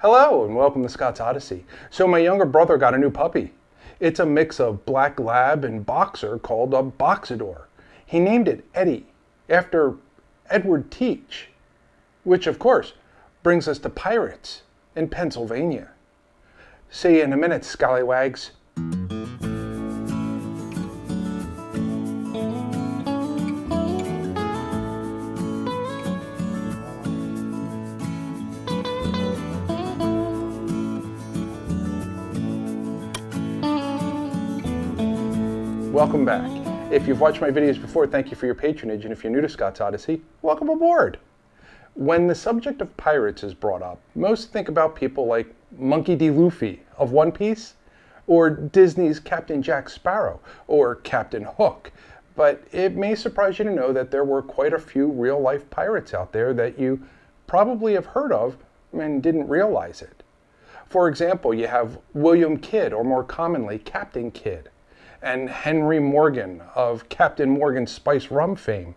Hello and welcome to Scott's Odyssey. So my younger brother got a new puppy. It's a mix of black lab and boxer called a Boxador. He named it Eddie after Edward Teach, which of course brings us to pirates in Pennsylvania. See you in a minute, scallywags. Welcome back. If you've watched my videos before, thank you for your patronage, and if you're new to Scott's Odyssey, welcome aboard. When the subject of pirates is brought up, most think about people like Monkey D. Luffy of One Piece, or Disney's Captain Jack Sparrow, or Captain Hook. But it may surprise you to know that there were quite a few real-life pirates out there that you probably have heard of and didn't realize it. For example, you have William Kidd, or more commonly, Captain Kidd, and Henry Morgan of Captain Morgan's Spice Rum fame.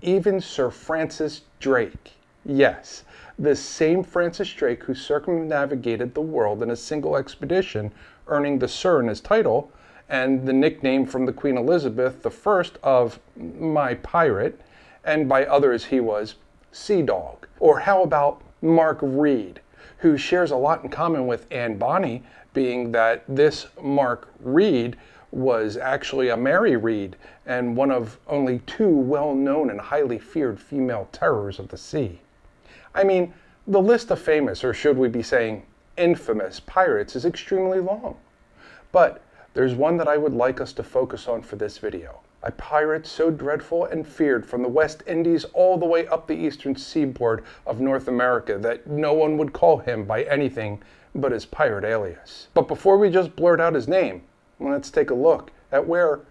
Even Sir Francis Drake. Yes, the same Francis Drake who circumnavigated the world in a single expedition, earning the Sir in his title, and the nickname from the Queen Elizabeth I of My Pirate, and by others he was Sea Dog. Or how about Mark Reed, who shares a lot in common with Anne Bonny, being that this Mark Reed was actually a Mary Read and one of only two well-known and highly feared female terrors of the sea. I mean, the list of famous, or should we be saying infamous, pirates is extremely long. But there's one that I would like us to focus on for this video. A pirate so dreadful and feared from the West Indies all the way up the eastern seaboard of North America that no one would call him by anything but his pirate alias. But before we just blurt out his name, let's take a look at where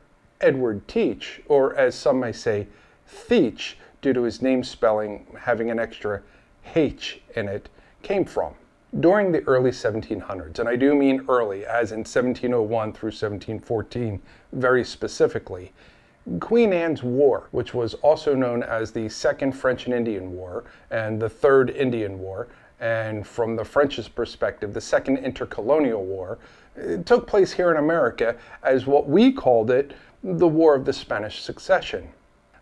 Edward Teach, or as some may say, Theach, due to his name spelling having an extra H in it, came from. During the early 1700s, and I do mean early, as in 1701 through 1714, very specifically, Queen Anne's War, which was also known as the Second French and Indian War and the Third Indian War, and from the French's perspective, the Second Intercolonial War, it took place here in America as what we called it, the War of the Spanish Succession.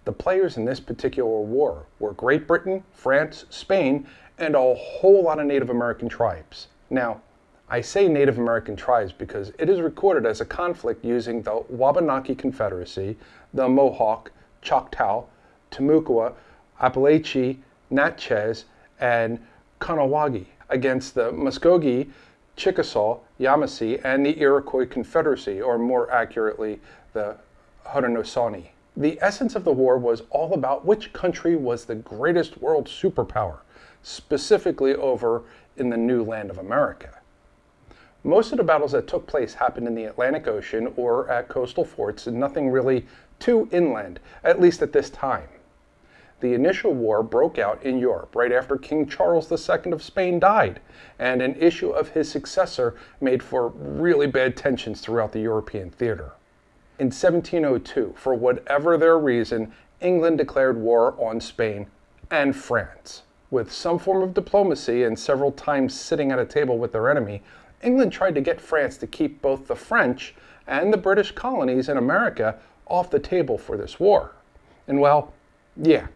The players in this particular war were Great Britain, France, Spain, and a whole lot of Native American tribes. Now, I say Native American tribes because it is recorded as a conflict using the Wabanaki Confederacy, the Mohawk, Choctaw, Timucua, Appalachee, Natchez, and Kahnawake against the Muskogee, Chickasaw, Yamasee, and the Iroquois Confederacy, or more accurately, the Haudenosaunee. The essence of the war was all about which country was the greatest world superpower, specifically over in the new land of America. Most of the battles that took place happened in the Atlantic Ocean or at coastal forts, and nothing really too inland, at least at this time. The initial war broke out in Europe right after King Charles II of Spain died, and an issue of his successor made for really bad tensions throughout the European theater. In 1702, for whatever their reason, England declared war on Spain and France. With some form of diplomacy and several times sitting at a table with their enemy, England tried to get France to keep both the French and the British colonies in America off the table for this war. And well, yeah,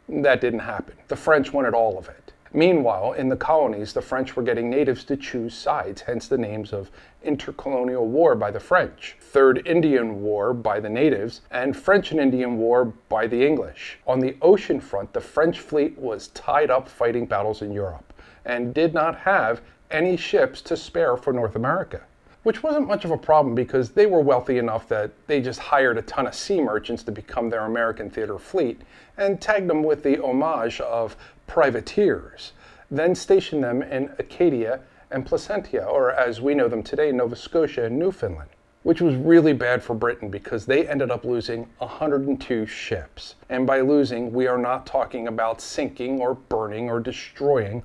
that didn't happen. The French wanted all of it. Meanwhile, in the colonies, the French were getting natives to choose sides, hence the names of Intercolonial War by the French, Third Indian War by the natives, and French and Indian War by the English. On the ocean front, the French fleet was tied up fighting battles in Europe and did not have any ships to spare for North America, which wasn't much of a problem because they were wealthy enough that they just hired a ton of sea merchants to become their American theater fleet and tagged them with the homage of privateers, then stationed them in Acadia and Placentia, or as we know them today, Nova Scotia and Newfoundland, which was really bad for Britain because they ended up losing 102 ships. And by losing, we are not talking about sinking or burning or destroying.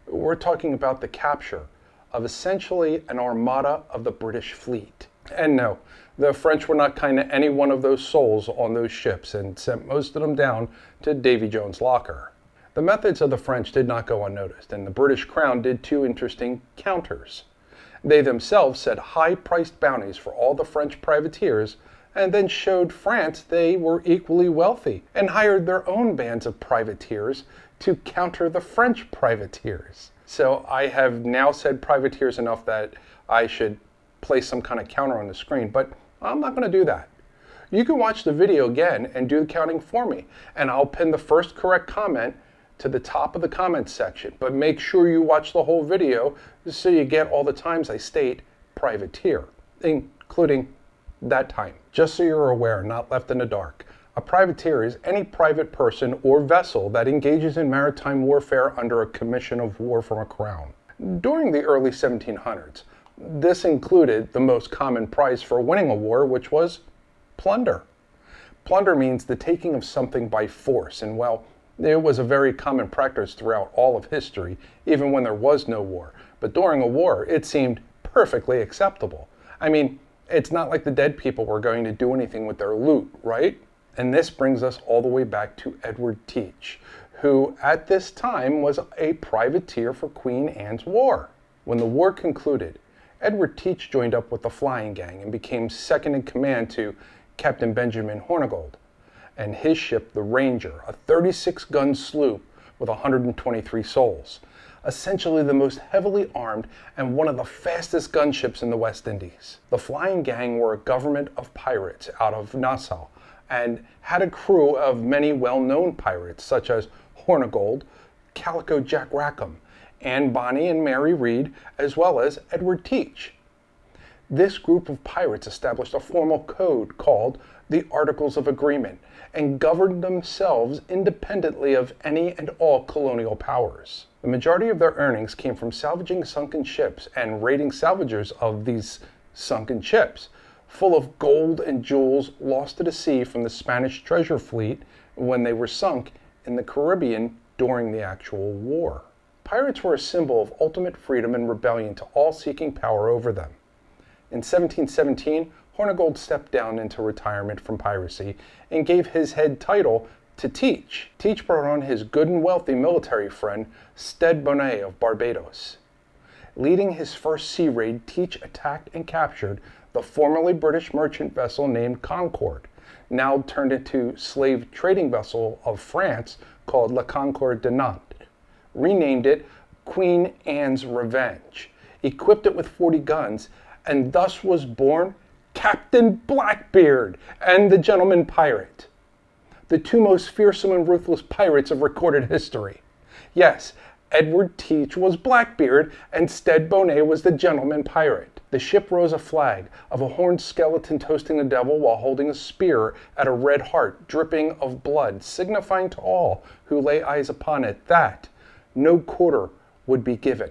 We're talking about the capture of essentially an armada of the British fleet. And no, the French were not kind to any one of those souls on those ships and sent most of them down to Davy Jones' locker. The methods of the French did not go unnoticed, and the British Crown did two interesting counters. They themselves set high-priced bounties for all the French privateers, and then showed France they were equally wealthy, and hired their own bands of privateers to counter the French privateers. So I have now said privateers enough that I should place some kind of counter on the screen, but I'm not going to do that. You can watch the video again and do the counting for me, and I'll pin the first correct comment to the top of the comments section, but make sure you watch the whole video so you get all the times I state privateer, including that time. Just so you're aware, not left in the dark, a privateer is any private person or vessel that engages in maritime warfare under a commission of war from a crown. During the early 1700s, this included the most common prize for winning a war, which was plunder. Plunder means the taking of something by force, and well, it was a very common practice throughout all of history, even when there was no war. But during a war, it seemed perfectly acceptable. I mean, it's not like the dead people were going to do anything with their loot, right? And this brings us all the way back to Edward Teach, who at this time was a privateer for Queen Anne's War. When the war concluded, Edward Teach joined up with the flying gang and became second in command to Captain Benjamin Hornigold and his ship, the Ranger, a 36-gun sloop with 123 souls, essentially the most heavily armed and one of the fastest gunships in the West Indies. The flying gang were a government of pirates out of Nassau and had a crew of many well-known pirates such as Hornigold, Calico Jack Rackham, Anne Bonny and Mary Read, as well as Edward Teach. This group of pirates established a formal code called the Articles of Agreement and governed themselves independently of any and all colonial powers. The majority of their earnings came from salvaging sunken ships and raiding salvagers of these sunken ships, full of gold and jewels lost to the sea from the Spanish treasure fleet when they were sunk in the Caribbean during the actual war. Pirates were a symbol of ultimate freedom and rebellion to all seeking power over them. In 1717, Hornigold stepped down into retirement from piracy and gave his head title to Teach. Teach brought on his good and wealthy military friend, Stede Bonnet of Barbados. Leading his first sea raid, Teach attacked and captured the formerly British merchant vessel named Concorde, now turned into slave trading vessel of France called La Concorde de Nantes, renamed it Queen Anne's Revenge, equipped it with 40 guns, and thus was born Captain Blackbeard and the Gentleman Pirate, the two most fearsome and ruthless pirates of recorded history. Yes, Edward Teach was Blackbeard and Stede Bonnet was the Gentleman Pirate. The ship rose a flag of a horned skeleton toasting the devil while holding a spear at a red heart dripping of blood, signifying to all who lay eyes upon it that no quarter would be given,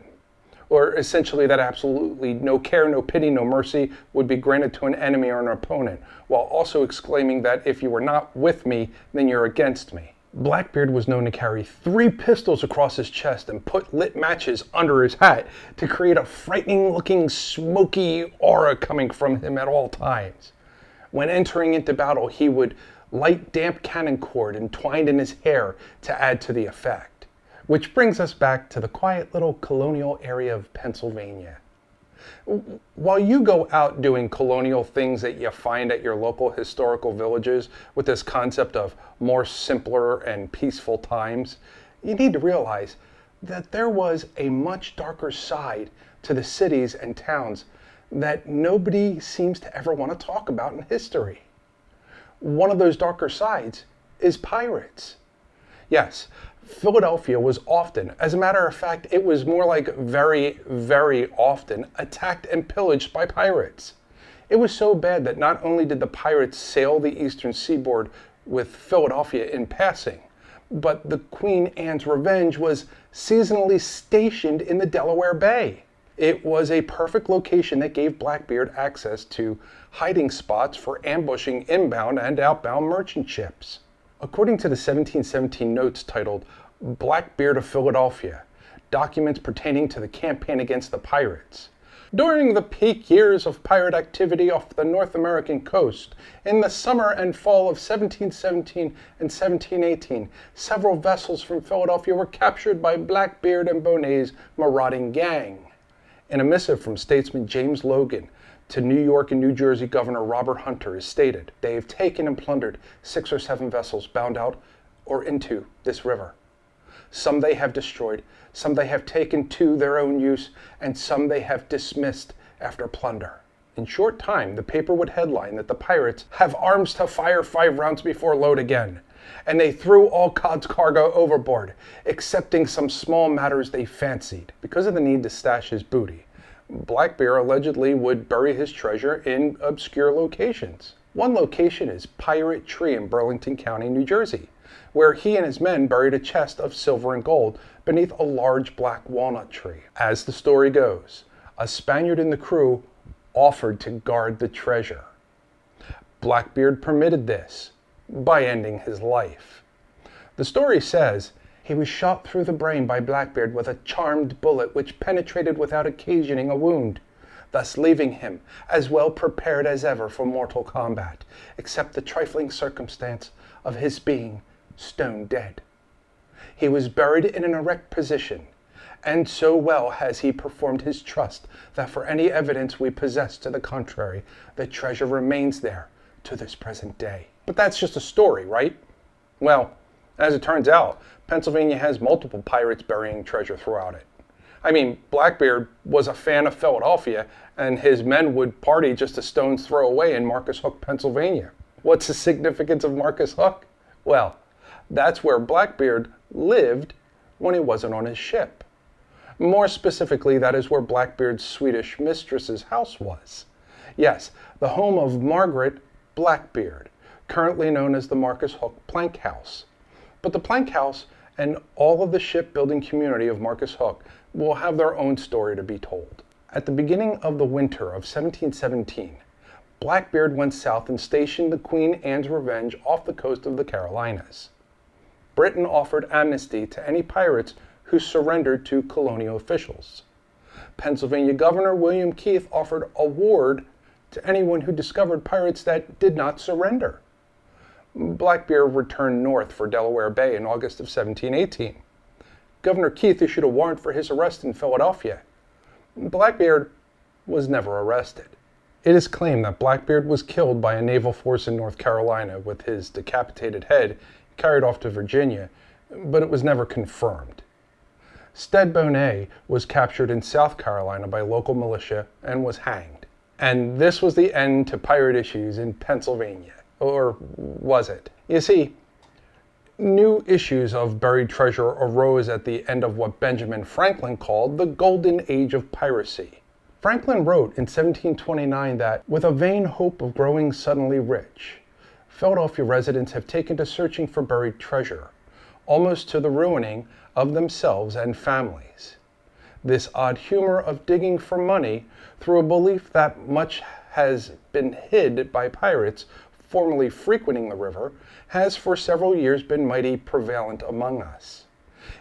or essentially that absolutely no care, no pity, no mercy would be granted to an enemy or an opponent, while also exclaiming that if you were not with me, then you're against me. Blackbeard was known to carry 3 pistols across his chest and put lit matches under his hat to create a frightening-looking, smoky aura coming from him at all times. When entering into battle, he would light damp cannon cord entwined in his hair to add to the effect. Which brings us back to the quiet little colonial area of Pennsylvania. While you go out doing colonial things that you find at your local historical villages with this concept of more simpler and peaceful times, you need to realize that there was a much darker side to the cities and towns that nobody seems to ever want to talk about in history. One of those darker sides is pirates. Yes, Philadelphia was often, as a matter of fact, it was more like very, very often, attacked and pillaged by pirates. It was so bad that not only did the pirates sail the eastern seaboard with Philadelphia in passing, but the Queen Anne's Revenge was seasonally stationed in the Delaware Bay. It was a perfect location that gave Blackbeard access to hiding spots for ambushing inbound and outbound merchant ships. According to the 1717 notes titled Blackbeard of Philadelphia, documents pertaining to the campaign against the pirates, During the peak years of pirate activity off the North American coast, in the summer and fall of 1717 and 1718, several vessels from Philadelphia were captured by Blackbeard and Bonnet's marauding gang. In a missive from statesman James Logan to New York and New Jersey Governor Robert Hunter is stated, "They have taken and plundered 6 or 7 vessels bound out or into this river. Some they have destroyed, some they have taken to their own use, and some they have dismissed after plunder." In short time, the paper would headline that the pirates have arms to fire 5 rounds before load again, and they threw all Cod's cargo overboard, excepting some small matters they fancied. Because of the need to stash his booty, Blackbeard allegedly would bury his treasure in obscure locations. One location is Pirate Tree in Burlington County, New Jersey, where he and his men buried a chest of silver and gold beneath a large black walnut tree. As the story goes, a Spaniard in the crew offered to guard the treasure. Blackbeard permitted this by ending his life. The story says he was shot through the brain by Blackbeard with a charmed bullet which penetrated without occasioning a wound, thus leaving him as well prepared as ever for mortal combat, except the trifling circumstance of his being stone dead. He was buried in an erect position, and so well has he performed his trust that for any evidence we possess to the contrary, the treasure remains there to this present day. But that's just a story, right? Well, as it turns out, Pennsylvania has multiple pirates burying treasure throughout it. I mean, Blackbeard was a fan of Philadelphia, and his men would party just a stone's throw away in Marcus Hook, Pennsylvania. What's the significance of Marcus Hook? Well, that's where Blackbeard lived when he wasn't on his ship. More specifically, that is where Blackbeard's Swedish mistress's house was. Yes, the home of Margaret Blackbeard, currently known as the Marcus Hook Plank House. But the Plank House and all of the shipbuilding community of Marcus Hook will have their own story to be told. At the beginning of the winter of 1717, Blackbeard went south and stationed the Queen Anne's Revenge off the coast of the Carolinas. Britain offered amnesty to any pirates who surrendered to colonial officials. Pennsylvania Governor William Keith offered a reward to anyone who discovered pirates that did not surrender. Blackbeard returned north for Delaware Bay in August of 1718. Governor Keith issued a warrant for his arrest in Philadelphia. Blackbeard was never arrested. It is claimed that Blackbeard was killed by a naval force in North Carolina with his decapitated head carried off to Virginia, but it was never confirmed. Stead Bonnet was captured in South Carolina by local militia and was hanged. And this was the end to pirate issues in Pennsylvania. Or was it? You see, new issues of buried treasure arose at the end of what Benjamin Franklin called the Golden Age of Piracy. Franklin wrote in 1729 that, with a vain hope of growing suddenly rich, Philadelphia residents have taken to searching for buried treasure, almost to the ruining of themselves and families. This odd humor of digging for money through a belief that much has been hid by pirates formerly frequenting the river has for several years been mighty prevalent among us,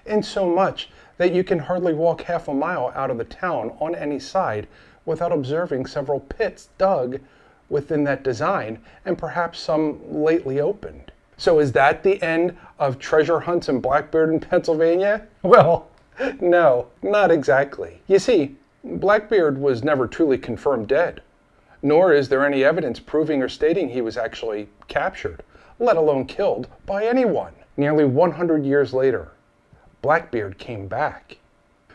insomuch that you can hardly walk half a mile out of the town on any side without observing several pits dug within that design, and perhaps some lately opened. So is that the end of treasure hunts in Blackbeard in Pennsylvania? Well, no, not exactly. You see, Blackbeard was never truly confirmed dead, nor is there any evidence proving or stating he was actually captured, let alone killed by anyone. Nearly 100 years later, Blackbeard came back.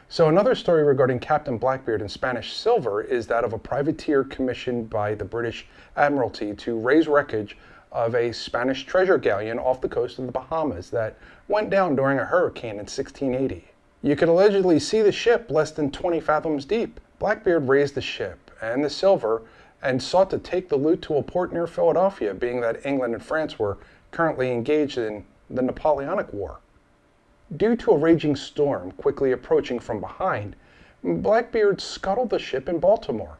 So another story regarding Captain Blackbeard and Spanish silver is that of a privateer commissioned by the British Admiralty to raise wreckage of a Spanish treasure galleon off the coast of the Bahamas that went down during a hurricane in 1680. You could allegedly see the ship less than 20 fathoms deep. Blackbeard raised the ship and the silver and sought to take the loot to a port near Philadelphia, being that England and France were currently engaged in the Napoleonic War. Due to a raging storm quickly approaching from behind, Blackbeard scuttled the ship in Baltimore.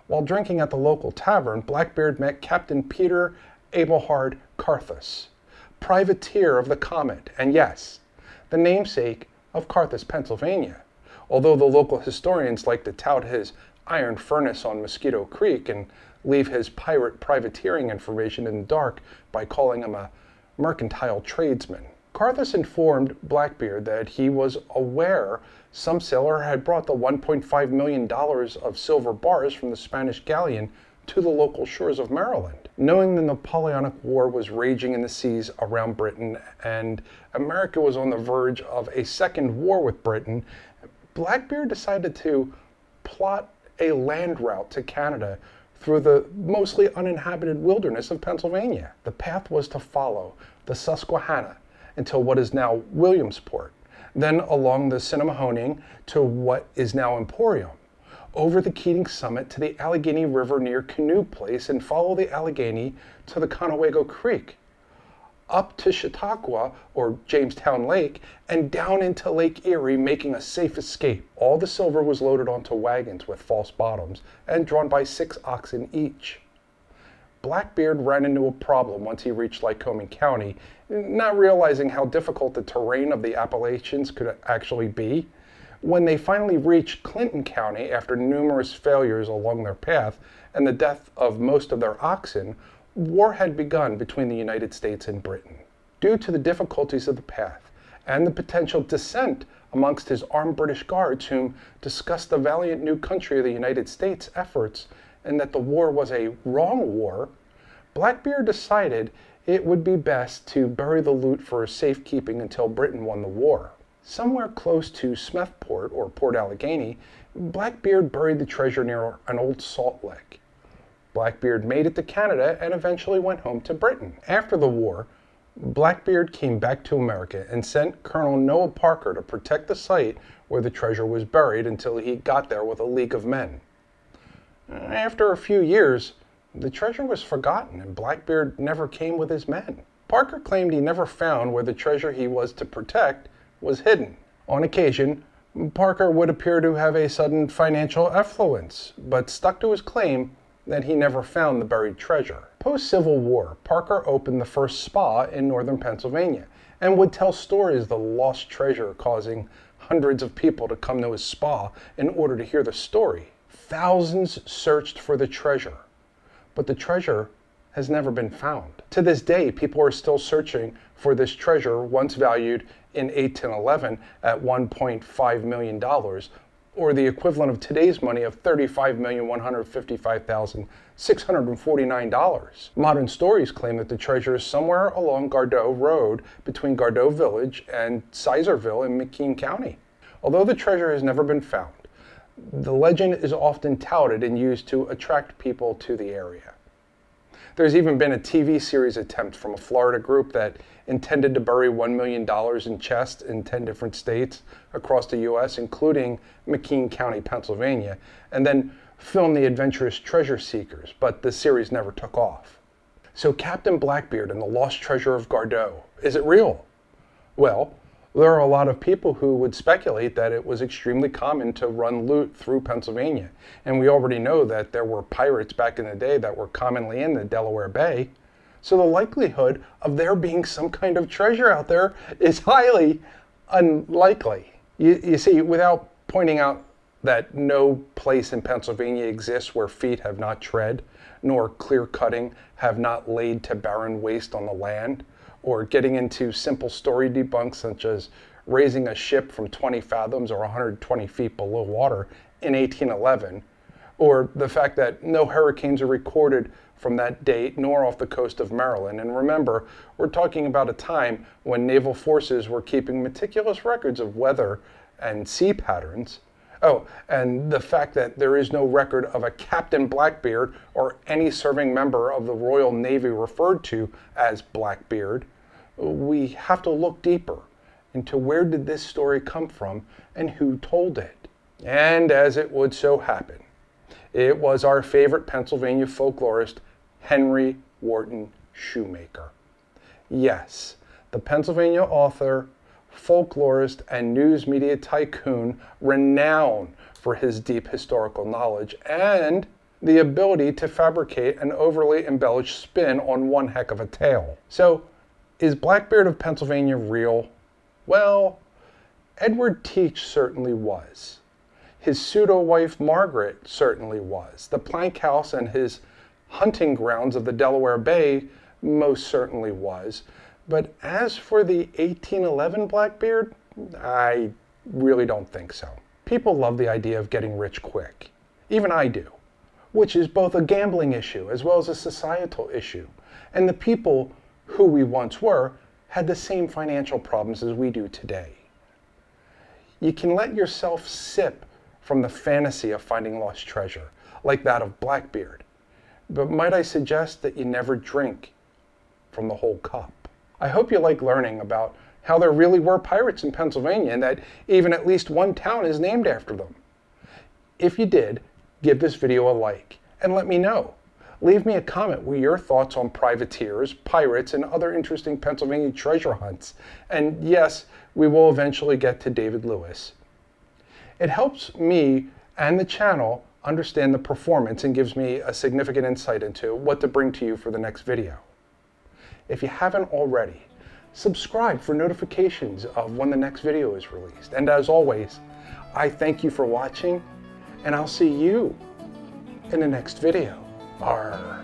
While drinking at the local tavern, Blackbeard met Captain Peter Abelhard Carthus, privateer of the Comet, and yes, the namesake of Carthus, Pennsylvania, although the local historians like to tout his iron furnace on Mosquito Creek and leave his pirate privateering information in the dark by calling him a mercantile tradesman. Carthus informed Blackbeard that he was aware some sailor had brought the $1.5 million of silver bars from the Spanish galleon to the local shores of Maryland. Knowing the Napoleonic War was raging in the seas around Britain and America was on the verge of a second war with Britain, Blackbeard decided to plot a land route to Canada through the mostly uninhabited wilderness of Pennsylvania. The path was to follow the Susquehanna until what is now Williamsport, then along the Cinemahoning to what is now Emporium, over the Keating Summit to the Allegheny River near Canoe Place and follow the Allegheny to the Conewago Creek, up to Chautauqua or Jamestown Lake, and down into Lake Erie, making a safe escape. All the silver was loaded onto wagons with false bottoms and drawn by 6 oxen each. Blackbeard ran into a problem once he reached Lycoming County, not realizing how difficult the terrain of the Appalachians could actually be. When they finally reached Clinton County after numerous failures along their path and the death of most of their oxen, war had begun between the United States and Britain. Due to the difficulties of the path and the potential dissent amongst his armed British guards, whom discussed the valiant new country of the United States' efforts and that the war was a wrong war, Blackbeard decided it would be best to bury the loot for safekeeping until Britain won the war. Somewhere close to Smethport, or Port Allegheny, Blackbeard buried the treasure near an old salt lick. Blackbeard made it to Canada and eventually went home to Britain. After the war, Blackbeard came back to America and sent Colonel Noah Parker to protect the site where the treasure was buried until he got there with a league of men. After a few years, the treasure was forgotten and Blackbeard never came with his men. Parker claimed he never found where the treasure he was to protect was hidden. On occasion, Parker would appear to have a sudden financial affluence, but stuck to his claim that he never found the buried treasure. Post-Civil War, Parker opened the first spa in northern Pennsylvania and would tell stories of the lost treasure, causing hundreds of people to come to his spa in order to hear the story. Thousands searched for the treasure, but the treasure has never been found. To this day, people are still searching for this treasure, once valued in 1811 at $1.5 million, or the equivalent of today's money of $35,155,649. Modern stories claim that the treasure is somewhere along Gardeau Road between Gardeau Village and Sizerville in McKean County. Although the treasure has never been found, the legend is often touted and used to attract people to the area. There's even been a TV series attempt from a Florida group that intended to bury $1 million in chests in 10 different states across the U.S., including McKean County, Pennsylvania, and then film the adventurous treasure seekers, but the series never took off. So Captain Blackbeard and the lost treasure of Gardeau, is it real? Well, there are a lot of people who would speculate that it was extremely common to run loot through Pennsylvania. And we already know that there were pirates back in the day that were commonly in the Delaware Bay. So the likelihood of there being some kind of treasure out there is highly unlikely. You see, without pointing out that no place in Pennsylvania exists where feet have not tread, nor clear cutting have not laid to barren waste on the land, or getting into simple story debunks such as raising a ship from 20 fathoms or 120 feet below water in 1811, or the fact that no hurricanes are recorded from that date nor off the coast of Maryland. And remember, we're talking about a time when naval forces were keeping meticulous records of weather and sea patterns. Oh, and the fact that there is no record of a Captain Blackbeard or any serving member of the Royal Navy referred to as Blackbeard. We have to look deeper into where did this story come from and who told it. And as it would so happen, it was our favorite Pennsylvania folklorist, Henry Wharton Shoemaker. Yes, the Pennsylvania author, folklorist, and news media tycoon renowned for his deep historical knowledge and the ability to fabricate an overly embellished spin on one heck of a tale. So, is Blackbeard of Pennsylvania real? Well, Edward Teach certainly was. His pseudo-wife Margaret certainly was. The plank house and his hunting grounds of the Delaware Bay most certainly was. But as for the 1811 Blackbeard, I really don't think so. People love the idea of getting rich quick. Even I do, which is both a gambling issue as well as a societal issue. And the people who we once were had the same financial problems as we do today. You can let yourself sip from the fantasy of finding lost treasure, like that of Blackbeard. But might I suggest that you never drink from the whole cup? I hope you like learning about how there really were pirates in Pennsylvania and that even at least one town is named after them. If you did, give this video a like and let me know. Leave me a comment with your thoughts on privateers, pirates, and other interesting Pennsylvania treasure hunts. And yes, we will eventually get to David Lewis. It helps me and the channel understand the performance and gives me a significant insight into what to bring to you for the next video. If you haven't already, subscribe for notifications of when the next video is released. And as always, I thank you for watching, and I'll see you in the next video. Arr.